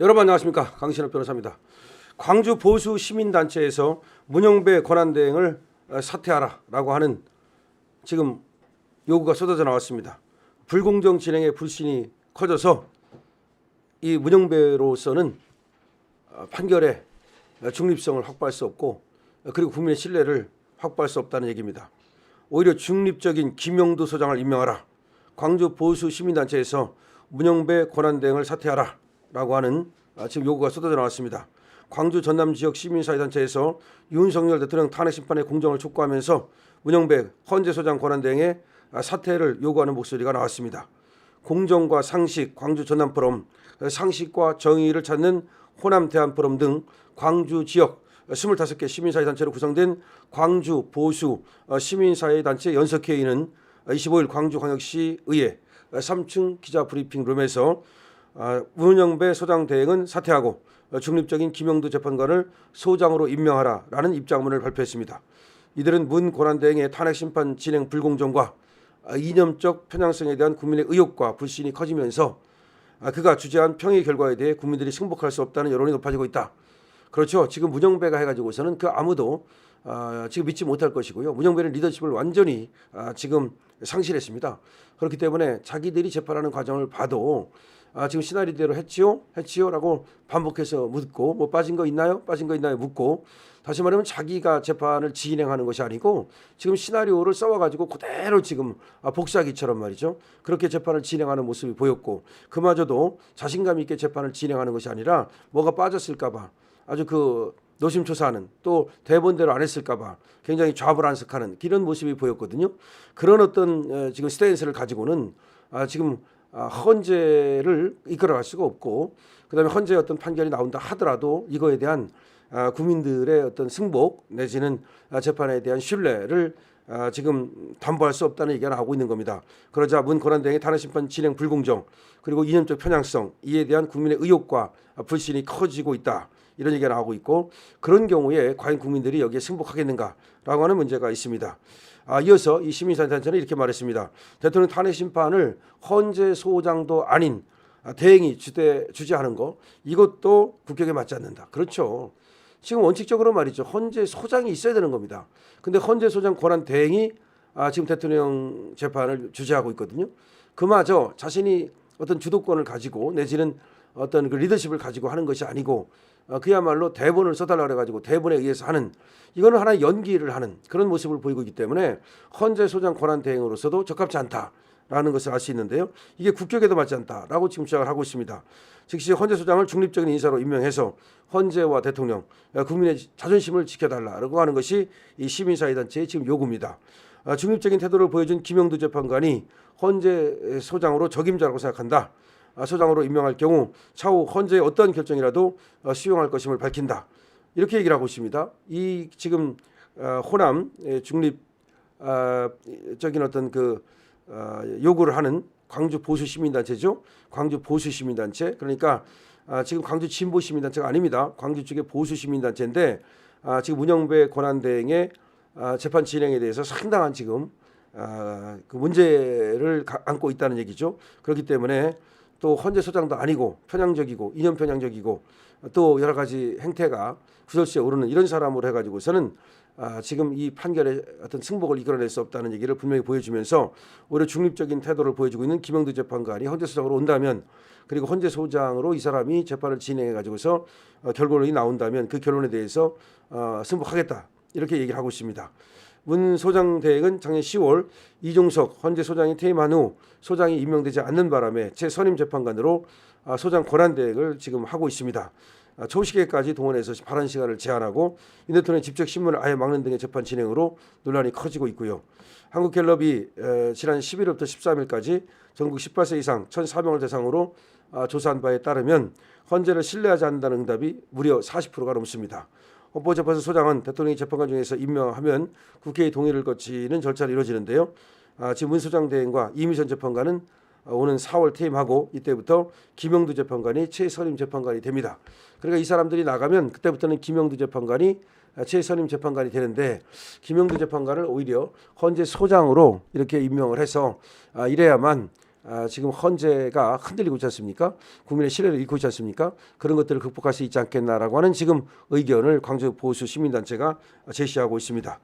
여러분 안녕하십니까, 강신업 변호사입니다. 광주 보수 시민단체에서 문영배 권한대행을 사퇴하라라고 하는 지금 요구가 쏟아져 나왔습니다. 불공정 진행의 불신이 커져서 이 문영배로서는 판결의 중립성을 확보할 수 없고, 그리고 국민의 신뢰를 확보할 수 없다는 얘기입니다. 오히려 중립적인 김영두 소장을 임명하라, 광주 보수 시민단체에서 문영배 권한대행을 사퇴하라라고 하는 지금 요구가 쏟아져 나왔습니다. 광주 전남 지역 시민사회단체에서 윤석열 대통령 탄핵 심판의 공정을 촉구하면서 문영배 헌재 소장 권한대행의 사퇴를 요구하는 목소리가 나왔습니다. 공정과 상식 광주 전남 포럼, 상식과 정의를 찾는 호남 대안 포럼 등 광주 지역 25개 시민사회단체로 구성된 광주 보수 시민사회단체 연석회의는 25일 광주광역시의회 3층 기자 브리핑룸에서 문영배 소장 대행은 사퇴하고 중립적인 김영두 재판관을 소장으로 임명하라라는 입장문을 발표했습니다. 이들은 문 권한대행의 탄핵 심판 진행 불공정과 이념적 편향성에 대한 국민의 의혹과 불신이 커지면서 그가 주재한 평의 결과에 대해 국민들이 승복할 수 없다는 여론이 높아지고 있다. 그렇죠. 지금 문영배가 해가지고서는 그 아무도 지금 믿지 못할 것이고요. 문영배는 리더십을 완전히 지금 상실했습니다. 그렇기 때문에 자기들이 재판하는 과정을 봐도 지금 시나리오대로 했지요라고 반복해서 묻고, 뭐 빠진 거 있나요 묻고, 다시 말하면 자기가 재판을 진행하는 것이 아니고 지금 시나리오를 써와가지고 그대로 지금 복사기처럼 말이죠, 그렇게 재판을 진행하는 모습이 보였고, 그마저도 자신감 있게 재판을 진행하는 것이 아니라 뭐가 빠졌을까봐 아주 그 노심초사하는, 또 대본대로 안 했을까봐 굉장히 좌불안석하는 이런 모습이 보였거든요. 그런 어떤 지금 스탠스를 가지고는 지금 헌재를 이끌어갈 수가 없고, 그다음에 헌재의 어떤 판결이 나온다 하더라도 이거에 대한 국민들의 어떤 승복 내지는 재판에 대한 신뢰를 지금 담보할 수 없다는 얘기가 나오고 있는 겁니다. 그러자 문 권한대행의 탄핵 심판 진행 불공정, 그리고 이념적 편향성, 이에 대한 국민의 의혹과 불신이 커지고 있다, 이런 얘기가 나오고 있고, 그런 경우에 과연 국민들이 여기에 승복하겠는가라고 하는 문제가 있습니다. 이어서 이 시민사회단체는 이렇게 말했습니다. 대통령 탄핵 심판을 헌재 소장도 아닌 대행이 주재하는 거, 이것도 국격에 맞지 않는다. 그렇죠. 지금 원칙적으로 말이죠, 헌재 소장이 있어야 되는 겁니다. 근데 헌재 소장 권한 대행이 지금 대통령 재판을 주재하고 있거든요. 그마저 자신이 어떤 주도권을 가지고 내지는 어떤 그 리더십을 가지고 하는 것이 아니고 그야말로 대본을 써달라 그래가지고 대본에 의해서 하는, 이거는 하나의 연기를 하는 그런 모습을 보이고 있기 때문에 헌재 소장 권한 대행으로서도 적합지 않다라는 것을 알 수 있는데요. 이게 국격에도 맞지 않다라고 지금 주장을 하고 있습니다. 즉시 헌재 소장을 중립적인 인사로 임명해서 헌재와 대통령, 국민의 자존심을 지켜달라고 하는 것이 이 시민사회단체의 지금 요구입니다. 중립적인 태도를 보여준 김영두 재판관이 헌재 소장으로 적임자라고 생각한다. 소장으로 임명할 경우 차후 헌재의 어떤 결정이라도 수용할 것임을 밝힌다, 이렇게 얘기를 하고 있습니다. 이 지금 호남 중립적인 어떤 그 요구를 하는 광주 보수 시민단체죠. 광주 보수 시민단체, 그러니까 지금 광주 진보 시민단체가 아닙니다. 광주 쪽의 보수 시민단체인데 지금 문영배 권한대행의 재판 진행에 대해서 상당한 지금 그 문제를 안고 있다는 얘기죠. 그렇기 때문에 또 헌재 소장도 아니고 편향적이고 이념 편향적이고 또 여러 가지 행태가 구설수에 오르는 이런 사람으로 해가지고서는 지금 이 판결의 어떤 승복을 이끌어낼 수 없다는 얘기를 분명히 보여주면서 오히려 중립적인 태도를 보여주고 있는 김영두 재판관이 헌재 소장으로 온다면, 그리고 헌재 소장으로 이 사람이 재판을 진행해 가지고서 결론이 나온다면 그 결론에 대해서 승복하겠다, 이렇게 얘기를 하고 있습니다. 문 소장 대행은 작년 10월 이종석 헌재 소장이 퇴임한 후 소장이 임명되지 않는 바람에 재선임 재판관으로 소장 권한 대행을 지금 하고 있습니다. 초시계까지 동원해서 발언 시간을 제한하고 이 대통령의 직접 신문을 아예 막는 등의 재판 진행으로 논란이 커지고 있고요. 한국갤럽이 지난 11일부터 13일까지 전국 18세 이상 1,400명을 대상으로 조사한 바에 따르면 헌재를 신뢰하지 않는다는 응답이 무려 40%가 넘습니다. 헌법재판소 소장은 대통령이 재판관 중에서 임명하면 국회의 동의를 거치는 절차를 이루어지는데요. 지금 문 소장 대행과 이미선 재판관은 오는 4월 퇴임하고 이때부터 김영두 재판관이 최선임 재판관이 됩니다. 그러니까 이 사람들이 나가면 그때부터는 김영두 재판관이 최선임 재판관이 되는데, 김영두 재판관을 오히려 헌재 소장으로 이렇게 임명을 해서 이래야만 지금 헌재가 흔들리고 있지 않습니까? 국민의 신뢰를 잃고 있지 않습니까? 그런 것들을 극복할 수 있지 않겠나라고 하는 지금 의견을 광주 보수 시민단체가 제시하고 있습니다.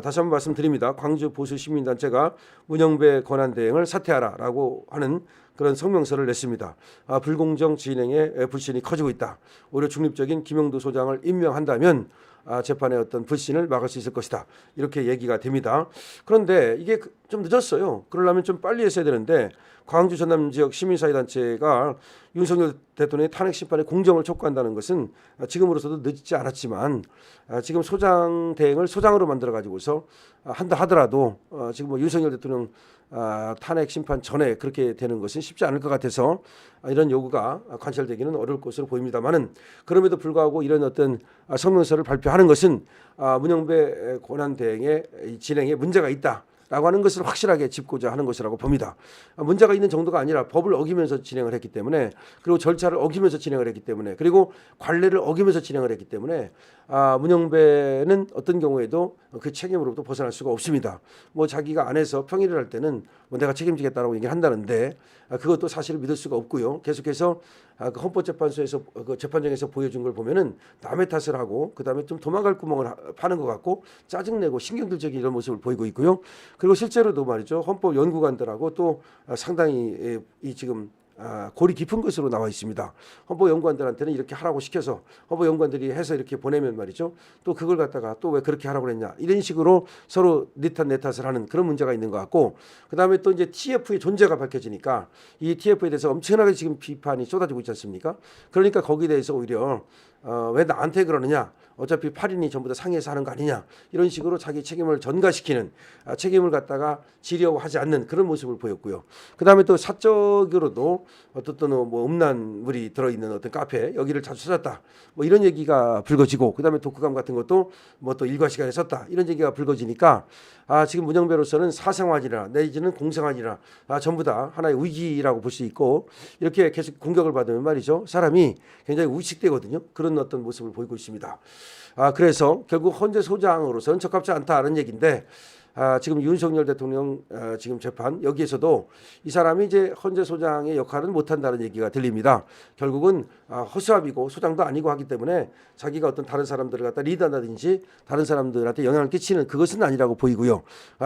다시 한번 말씀드립니다. 광주 보수 시민단체가 문영배 권한대행을 사퇴하라라고 하는 그런 성명서를 냈습니다. 불공정 진행에 불신이 커지고 있다. 오히려 중립적인 김영두 소장을 임명한다면 재판의 어떤 불신을 막을 수 있을 것이다. 이렇게 얘기가 됩니다. 그런데 이게 좀 늦었어요. 그러려면 좀 빨리 했어야 되는데 광주 전남 지역 시민사회단체가 윤석열 대통령의 탄핵 심판의 공정을 촉구한다는 것은 지금으로서도 늦지 않았지만 지금 소장 대행을 소장으로 만들어 가지고서 한다 하더라도 지금 뭐 윤석열 대통령 탄핵 심판 전에 그렇게 되는 것은 쉽지 않을 것 같아서 이런 요구가 관철되기는 어려울 것으로 보입니다만은 그럼에도 불구하고 이런 어떤 성명서를 발표하는 것은 문영배 권한대행의 진행에 문제가 있다. 라고 하는 것을 확실하게 짚고자 하는 것이라고 봅니다. 문제가 있는 정도가 아니라 법을 어기면서 진행을 했기 때문에 그리고 절차를 어기면서 진행을 했기 때문에 그리고 관례를 어기면서 진행을 했기 때문에 문영배는 어떤 경우에도 그 책임으로부터 벗어날 수가 없습니다. 뭐 자기가 안에서 평의를 할 때는 뭐 내가 책임지겠다라고 얘기를 한다는데 그것도 사실을 믿을 수가 없고요. 계속해서 그 헌법재판소에서 그 재판정에서 보여준 걸 보면은 남의 탓을 하고 그다음에 좀 도망갈 구멍을 파는 것 같고 짜증내고 신경질적인 이런 모습을 보이고 있고요. 그리고 실제로도 말이죠. 헌법 연구관들하고 또 상당히 이 지금 골이 깊은 것으로 나와 있습니다. 헌법연구관들한테는 이렇게 하라고 시켜서 헌법연구관들이 해서 이렇게 보내면 말이죠. 또 그걸 갖다가 또 왜 그렇게 하라고 그랬냐 이런 식으로 서로 네 탓 내 탓을 하는 그런 문제가 있는 것 같고 그다음에 또 이제 TF의 존재가 밝혀지니까 이 TF에 대해서 엄청나게 지금 비판이 쏟아지고 있지 않습니까? 그러니까 거기에 대해서 오히려 왜 나한테 그러느냐 어차피 8인이 전부 다 상해에서 하는 거 아니냐 이런 식으로 자기 책임을 전가시키는 책임을 갖다가 지려고 하지 않는 그런 모습을 보였고요. 그다음에 또 사적으로도 어떤 뭐 음란물이 들어있는 어떤 카페 여기를 자주 찾았다 뭐 이런 얘기가 불거지고 그다음에 독후감 같은 것도 뭐 또 일과 시간에 썼다 이런 얘기가 불거지니까 지금 문영배로서는 사생활이나 내지는 공생활이나 전부 다 하나의 위기라고 볼 수 있고 이렇게 계속 공격을 받으면 말이죠 사람이 굉장히 우식되거든요. 그런 어떤 모습을 보이고 있습니다. 그래서 결국 헌재 소장으로서는 적합지 않다는 얘기인데 지금 윤석열 대통령 지금 재판 여기에서도 이 사람이 이제 헌재 소장의 역할은 못한다는 얘기가 들립니다. 결국은 허수아비고 소장도 아니고 하기 때문에 자기가 어떤 다른 사람들을 갖다 리드한다든지 다른 사람들한테 영향을 끼치는 그것은 아니라고 보이고요.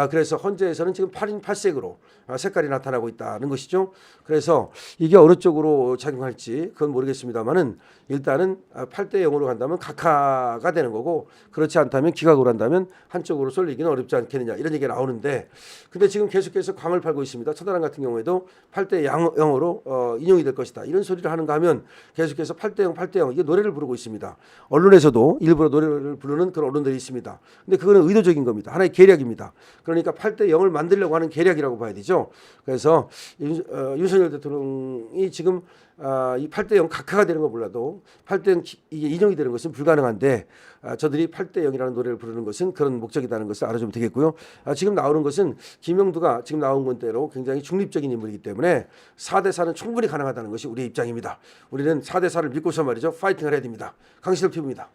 그래서 헌재에서는 지금 8인 8색으로 색깔이 나타나고 있다는 것이죠. 그래서 이게 어느 쪽으로 작용할지 그건 모르겠습니다만은 일단은 8대 0으로 간다면 각하가 되는 거고 그렇지 않다면 기각으로 한다면 한쪽으로 쏠리기는 어렵지 않겠느냐 이런 얘기가 나오는데 근데 지금 계속해서 광을 팔고 있습니다. 천하람 같은 경우에도 8대 0으로 인용이 될 것이다. 이런 소리를 하는가 하면 계속해서 8대 0, 8대 0 이게 노래를 부르고 있습니다. 언론에서도 일부러 노래를 부르는 그런 언론들이 있습니다. 근데 그거는 의도적인 겁니다. 하나의 계략입니다. 그러니까 8대 0을 만들려고 하는 계략이라고 봐야 되죠. 그래서 윤석열 대통령이 지금 이 8대 0 각하가 되는 거 몰라도 8대 0 이게 인용이 되는 것은 불가능한데 저들이 8대 0이라는 노래를 부르는 것은 그런 목적이라는 것을 알아주면 되겠고요. 지금 나오는 것은 김영두가 지금 나온 건대로 굉장히 중립적인 인물이기 때문에 4대 4는 충분히 가능하다는 것이 우리의 입장입니다. 우리는 4대 4를 믿고서 말이죠. 파이팅을 해야 됩니다. 강신업 TV입니다.